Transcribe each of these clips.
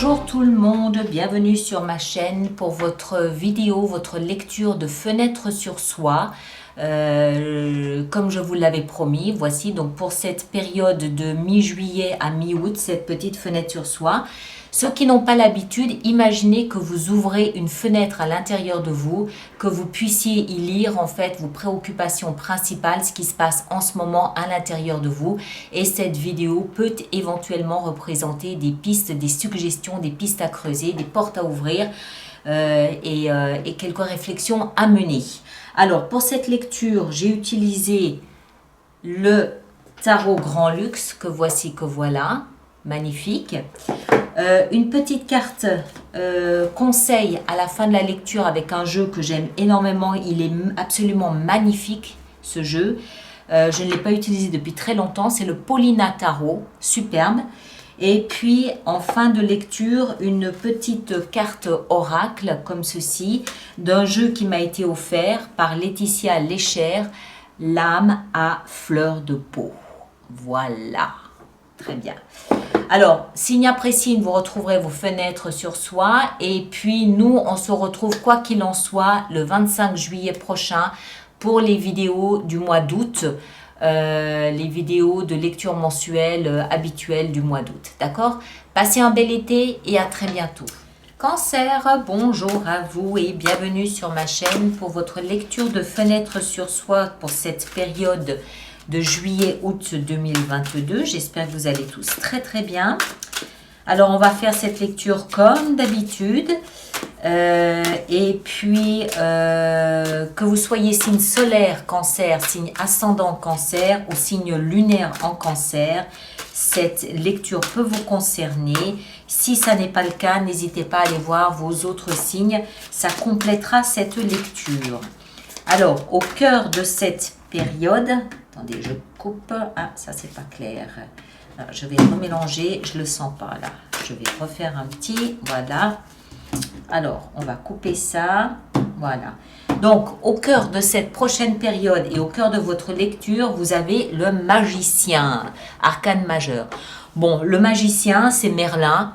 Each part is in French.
Bonjour tout le monde, bienvenue sur ma chaîne pour votre vidéo, votre lecture de Fenêtre sur soi. Comme je vous l'avais promis, voici donc pour cette période de mi-juillet à mi-août, cette petite fenêtre sur soi. Ceux qui n'ont pas l'habitude, imaginez que vous ouvrez une fenêtre à l'intérieur de vous, que vous puissiez y lire en fait vos préoccupations principales, ce qui se passe en ce moment à l'intérieur de vous. Et cette vidéo peut éventuellement représenter des pistes, des suggestions, des pistes à creuser, des portes à ouvrir et quelques réflexions à mener. Alors pour cette lecture, j'ai utilisé le tarot Grand Luxe que voici, que voilà, magnifique. Une petite carte conseil à la fin de la lecture avec un jeu que j'aime énormément. Il est absolument magnifique ce jeu. Je ne l'ai pas utilisé depuis très longtemps. C'est le Paulina Tarot, superbe. Et puis en fin de lecture, une petite carte oracle comme ceci d'un jeu qui m'a été offert par Laetitia Léchère, l'âme à fleur de peau. Voilà, très bien. Alors, signe après signe, vous retrouverez vos fenêtres sur soi. Et puis, nous, on se retrouve, quoi qu'il en soit, le 25 juillet prochain pour les vidéos du mois d'août. Les vidéos de lecture mensuelle habituelles du mois d'août. D'accord? Passez un bel été et à très bientôt. Cancer, bonjour à vous et bienvenue sur ma chaîne pour votre lecture de Fenêtre sur soi pour cette période de juillet-août 2022. J'espère que vous allez tous très très bien. Alors on va faire cette lecture comme d'habitude. Et puis que vous soyez signe solaire cancer, signe ascendant cancer ou signe lunaire en cancer, cette lecture peut vous concerner. Si ça n'est pas le cas, n'hésitez pas à aller voir vos autres signes, ça complétera cette lecture. Alors au cœur de cette période, attendez, je coupe. Ah, ça c'est pas clair. Alors, je vais remélanger, je le sens pas là. Je vais refaire un petit, voilà. Alors, on va couper ça, voilà. Donc, au cœur de cette prochaine période et au cœur de votre lecture, vous avez le magicien, arcane majeur. Bon, le magicien, c'est Merlin.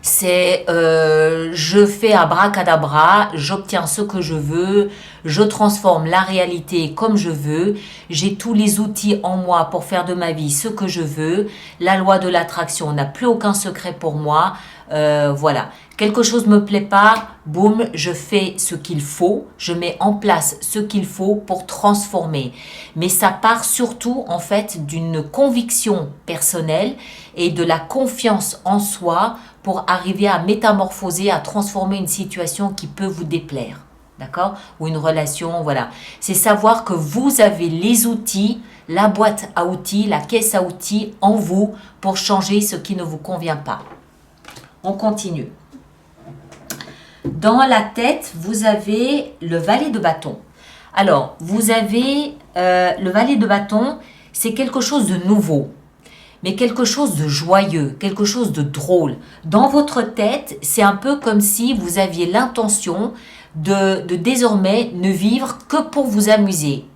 C'est je fais abracadabra, j'obtiens ce que je veux, je transforme la réalité comme je veux, j'ai tous les outils en moi pour faire de ma vie ce que je veux, la loi de l'attraction n'a plus aucun secret pour moi, voilà. Quelque chose ne me plaît pas, boum, je fais ce qu'il faut, je mets en place ce qu'il faut pour transformer. Mais ça part surtout en fait d'une conviction personnelle et de la confiance en soi pour arriver à métamorphoser, à transformer une situation qui peut vous déplaire, d'accord? Ou une relation, voilà. C'est savoir que vous avez les outils, la boîte à outils, la caisse à outils en vous pour changer ce qui ne vous convient pas. On continue. Dans la tête, vous avez le valet de bâton. Alors, vous avez le valet de bâton, c'est quelque chose de nouveau, mais quelque chose de joyeux, quelque chose de drôle. Dans votre tête, c'est un peu comme si vous aviez l'intention de désormais ne vivre que pour vous amuser.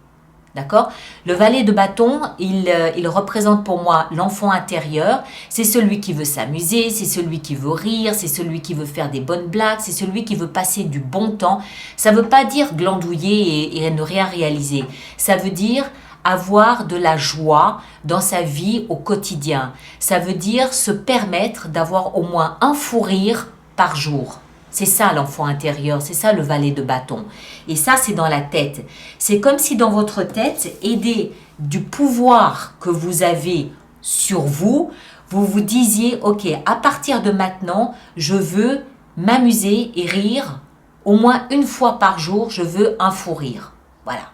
D'accord? Le valet de bâton, il représente pour moi l'enfant intérieur. C'est celui qui veut s'amuser, c'est celui qui veut rire, c'est celui qui veut faire des bonnes blagues, c'est celui qui veut passer du bon temps. Ça ne veut pas dire glandouiller et ne rien réaliser. Ça veut dire avoir de la joie dans sa vie au quotidien. Ça veut dire se permettre d'avoir au moins un fou rire par jour. C'est ça l'enfant intérieur, c'est ça le valet de bâton. Et ça, c'est dans la tête. C'est comme si dans votre tête, aidé du pouvoir que vous avez sur vous, vous vous disiez, ok, à partir de maintenant, je veux m'amuser et rire. Au moins une fois par jour, je veux un fou rire. Voilà.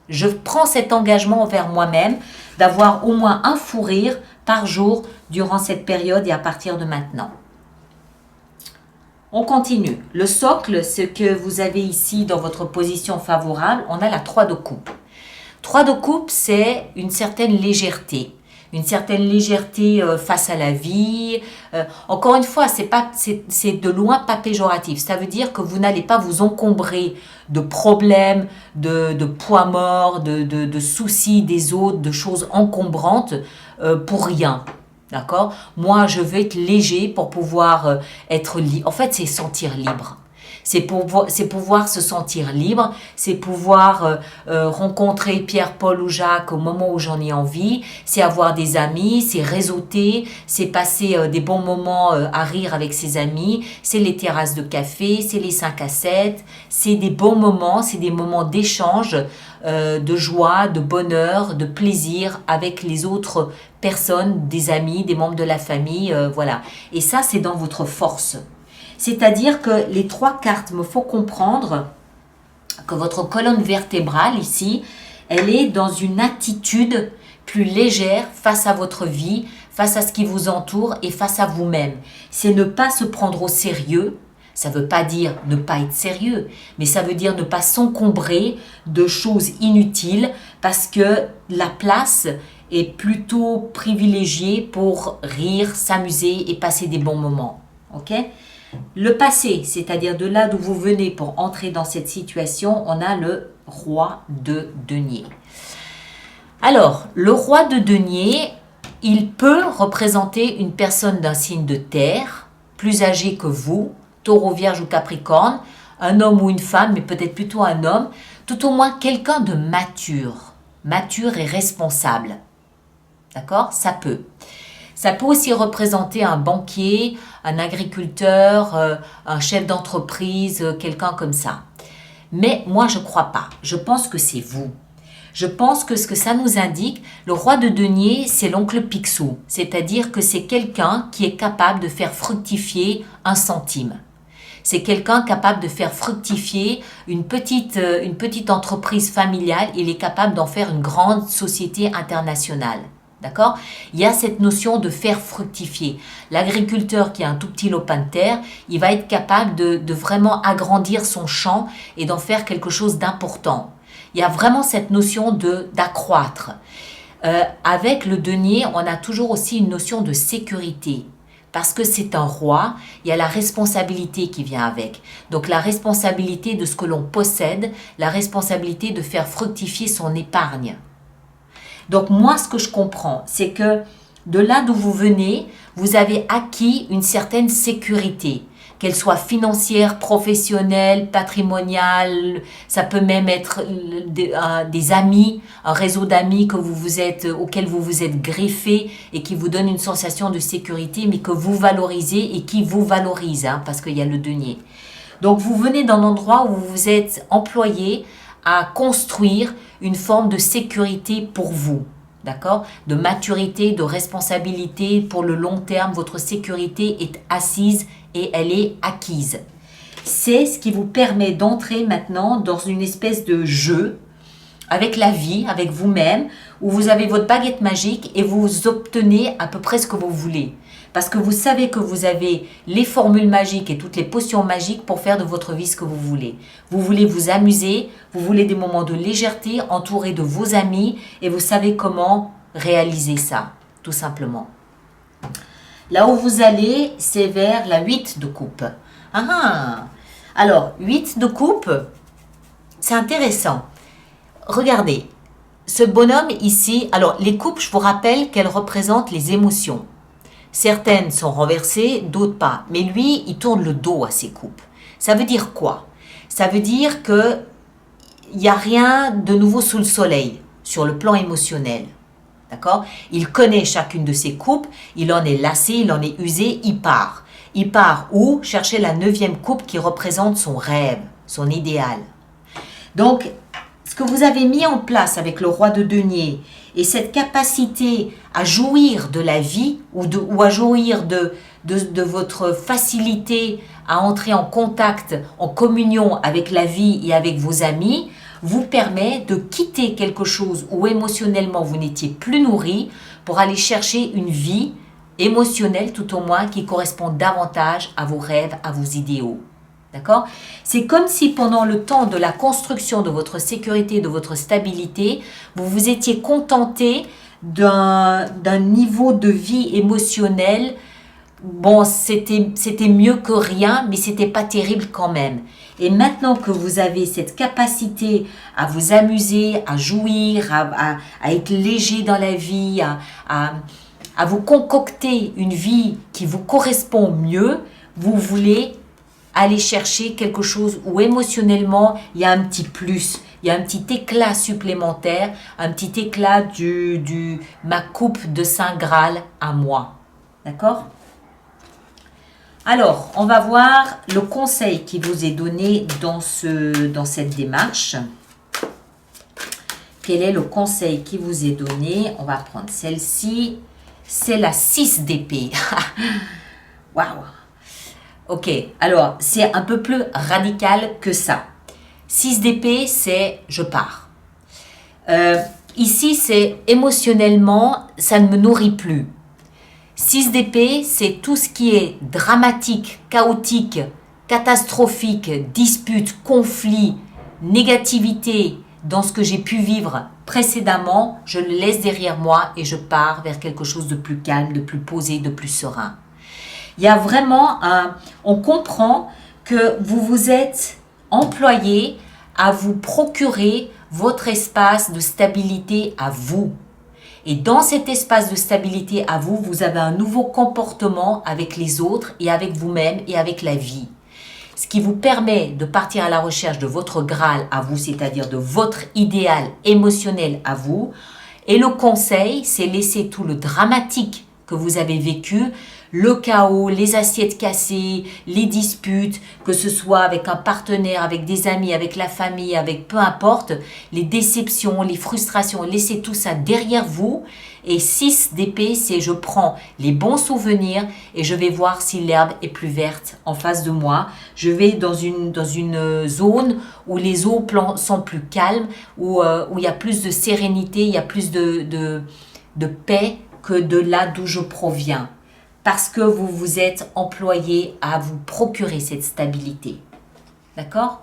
Je prends cet engagement envers moi-même d'avoir au moins un fou rire par jour durant cette période et à partir de maintenant. On continue. Le socle, ce que vous avez ici dans votre position favorable, on a la 3 de coupe. 3 de coupe, c'est une certaine légèreté. Une certaine légèreté face à la vie. Encore une fois, c'est de loin pas péjoratif. Ça veut dire que vous n'allez pas vous encombrer de problèmes, de poids morts, de soucis des autres, de choses encombrantes pour rien. D'accord? Moi, je veux être léger pour pouvoir être libre. En fait, c'est sentir libre. C'est pouvoir se sentir libre, c'est pouvoir rencontrer Pierre, Paul ou Jacques au moment où j'en ai envie, c'est avoir des amis, c'est réseauter, c'est passer des bons moments à rire avec ses amis, c'est les terrasses de café, c'est les 5 à 7, c'est des bons moments, c'est des moments d'échange, de joie, de bonheur, de plaisir avec les autres personnes, des amis, des membres de la famille, voilà. Et ça, c'est dans votre force. C'est-à-dire que les 3 cartes me font comprendre que votre colonne vertébrale ici, elle est dans une attitude plus légère face à votre vie, face à ce qui vous entoure et face à vous-même. C'est ne pas se prendre au sérieux. Ça ne veut pas dire ne pas être sérieux, mais ça veut dire ne pas s'encombrer de choses inutiles parce que la place est plutôt privilégiée pour rire, s'amuser et passer des bons moments. Ok ? Le passé, c'est-à-dire de là d'où vous venez pour entrer dans cette situation, on a le roi de denier. Alors, le roi de denier, il peut représenter une personne d'un signe de terre, plus âgé que vous, taureau, vierge ou capricorne, un homme ou une femme, mais peut-être plutôt un homme, tout au moins quelqu'un de mature et responsable. D'accord? Ça peut. Ça peut aussi représenter un banquier, un agriculteur, un chef d'entreprise, quelqu'un comme ça. Mais moi, je ne crois pas. Je pense que c'est vous. Je pense que ce que ça nous indique, le roi de denier, c'est l'oncle Picsou. C'est-à-dire que c'est quelqu'un qui est capable de faire fructifier un centime. C'est quelqu'un capable de faire fructifier une petite entreprise familiale. Il est capable d'en faire une grande société internationale. D'accord? Il y a cette notion de faire fructifier. L'agriculteur qui a un tout petit lopin de terre, il va être capable de vraiment agrandir son champ et d'en faire quelque chose d'important. Il y a vraiment cette notion d'accroître. Avec le denier, on a toujours aussi une notion de sécurité. Parce que c'est un roi, il y a la responsabilité qui vient avec. Donc la responsabilité de ce que l'on possède, la responsabilité de faire fructifier son épargne. Donc moi, ce que je comprends, c'est que de là d'où vous venez, vous avez acquis une certaine sécurité, qu'elle soit financière, professionnelle, patrimoniale, ça peut même être des amis, un réseau d'amis auquel vous vous êtes greffé et qui vous donne une sensation de sécurité, mais que vous valorisez et qui vous valorise, parce qu'il y a le denier. Donc vous venez d'un endroit où vous vous êtes employé à construire une forme de sécurité pour vous, d'accord? De maturité, de responsabilité pour le long terme. Votre sécurité est assise et elle est acquise. C'est ce qui vous permet d'entrer maintenant dans une espèce de jeu avec la vie, avec vous-même, où vous avez votre baguette magique et vous obtenez à peu près ce que vous voulez. Parce que vous savez que vous avez les formules magiques et toutes les potions magiques pour faire de votre vie ce que vous voulez. Vous voulez vous amuser, vous voulez des moments de légèreté entourés de vos amis et vous savez comment réaliser ça, tout simplement. Là où vous allez, c'est vers la 8 de coupe. Alors, 8 de coupe, c'est intéressant. Regardez, ce bonhomme ici, alors les coupes, je vous rappelle qu'elles représentent les émotions. Certaines sont renversées, d'autres pas. Mais lui, il tourne le dos à ces coupes. Ça veut dire quoi? Ça veut dire qu'il n'y a rien de nouveau sous le soleil sur le plan émotionnel. D'accord? Il connaît chacune de ses coupes, il en est lassé, il en est usé, il part. Il part où? Chercher la 9e coupe qui représente son rêve, son idéal. Donc, ce que vous avez mis en place avec le roi de denier et cette capacité à jouir de la vie ou à jouir de votre facilité à entrer en contact, en communion avec la vie et avec vos amis, vous permet de quitter quelque chose où émotionnellement vous n'étiez plus nourri pour aller chercher une vie émotionnelle tout au moins qui correspond davantage à vos rêves, à vos idéaux. D'accord? C'est comme si pendant le temps de la construction de votre sécurité, de votre stabilité, vous vous étiez contenté d'un niveau de vie émotionnel. Bon, c'était mieux que rien, mais c'était pas terrible quand même. Et maintenant que vous avez cette capacité à vous amuser, à jouir, à être léger dans la vie, à vous concocter une vie qui vous correspond mieux, vous voulez aller chercher quelque chose où émotionnellement, il y a un petit plus, il y a un petit éclat supplémentaire, un petit éclat ma coupe de Saint Graal à moi. D'accord? Alors, on va voir le conseil qui vous est donné dans cette démarche. Quel est le conseil qui vous est donné? On va prendre celle-ci. C'est la 6 d'épée. Waouh! Ok, alors c'est un peu plus radical que ça. 6 d'épée, c'est je pars. Ici, c'est émotionnellement, ça ne me nourrit plus. 6 d'épée, c'est tout ce qui est dramatique, chaotique, catastrophique, dispute, conflit, négativité dans ce que j'ai pu vivre précédemment. Je le laisse derrière moi et je pars vers quelque chose de plus calme, de plus posé, de plus serein. Il y a vraiment on comprend que vous vous êtes employé à vous procurer votre espace de stabilité à vous. Et dans cet espace de stabilité à vous, vous avez un nouveau comportement avec les autres et avec vous-même et avec la vie. Ce qui vous permet de partir à la recherche de votre Graal à vous, c'est-à-dire de votre idéal émotionnel à vous. Et le conseil, c'est laisser tout le dramatique que vous avez vécu, le chaos, les assiettes cassées, les disputes, que ce soit avec un partenaire, avec des amis, avec la famille, avec peu importe, les déceptions, les frustrations, laissez tout ça derrière vous. Et 6 d'épée, c'est je prends les bons souvenirs et je vais voir si l'herbe est plus verte en face de moi. Je vais dans une zone où les eaux sont plus calmes, où il y a plus de sérénité, il y a plus de paix que de là d'où je proviens. Parce que vous vous êtes employé à vous procurer cette stabilité. D'accord?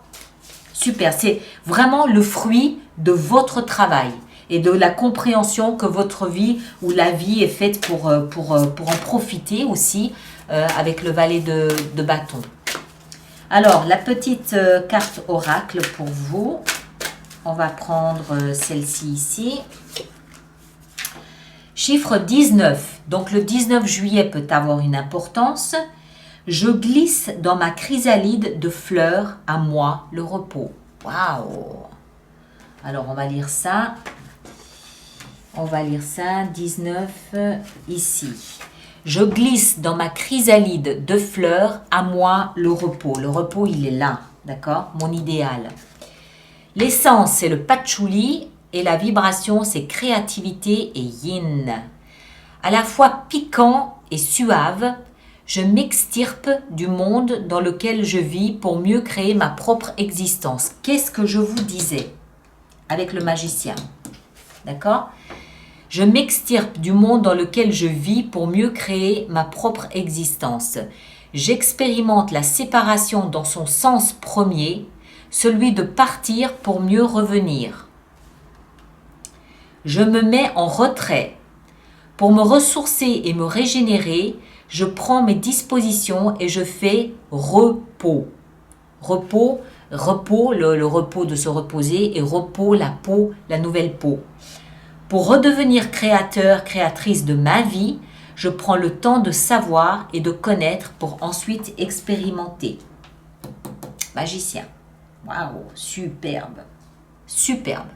Super, c'est vraiment le fruit de votre travail et de la compréhension que votre vie ou la vie est faite pour en profiter aussi avec le valet de bâton. Alors, la petite carte oracle pour vous. On va prendre celle-ci ici. Chiffre 19. Donc, le 19 juillet peut avoir une importance. Je glisse dans ma chrysalide de fleurs, à moi, le repos. Waouh! Alors, on va lire ça. On va lire ça, 19, ici. Je glisse dans ma chrysalide de fleurs, à moi le repos. Le repos, il est là, d'accord? Mon idéal. L'essence, c'est le patchouli et la vibration, c'est créativité et yin. À la fois piquant et suave, je m'extirpe du monde dans lequel je vis pour mieux créer ma propre existence. Qu'est-ce que je vous disais avec le magicien? D'accord? Je m'extirpe du monde dans lequel je vis pour mieux créer ma propre existence. J'expérimente la séparation dans son sens premier, celui de partir pour mieux revenir. Je me mets en retrait. Pour me ressourcer et me régénérer, je prends mes dispositions et je fais repos. Repos, le repos de se reposer et repos, la peau, la nouvelle peau. Pour redevenir créateur, créatrice de ma vie, je prends le temps de savoir et de connaître pour ensuite expérimenter. Magicien. Waouh, superbe. Superbe.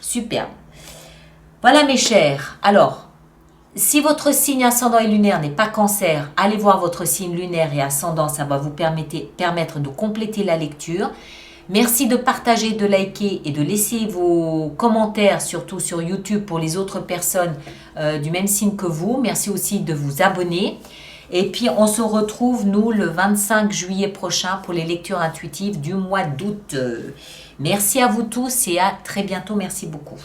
Superbe. Voilà mes chers. Alors, si votre signe ascendant et lunaire n'est pas Cancer, allez voir votre signe lunaire et ascendant, ça va vous permettre de compléter la lecture. Merci de partager, de liker et de laisser vos commentaires, surtout sur YouTube pour les autres personnes du même signe que vous. Merci aussi de vous abonner. Et puis, on se retrouve, nous, le 25 juillet prochain pour les lectures intuitives du mois d'août. Merci à vous tous et à très bientôt. Merci beaucoup.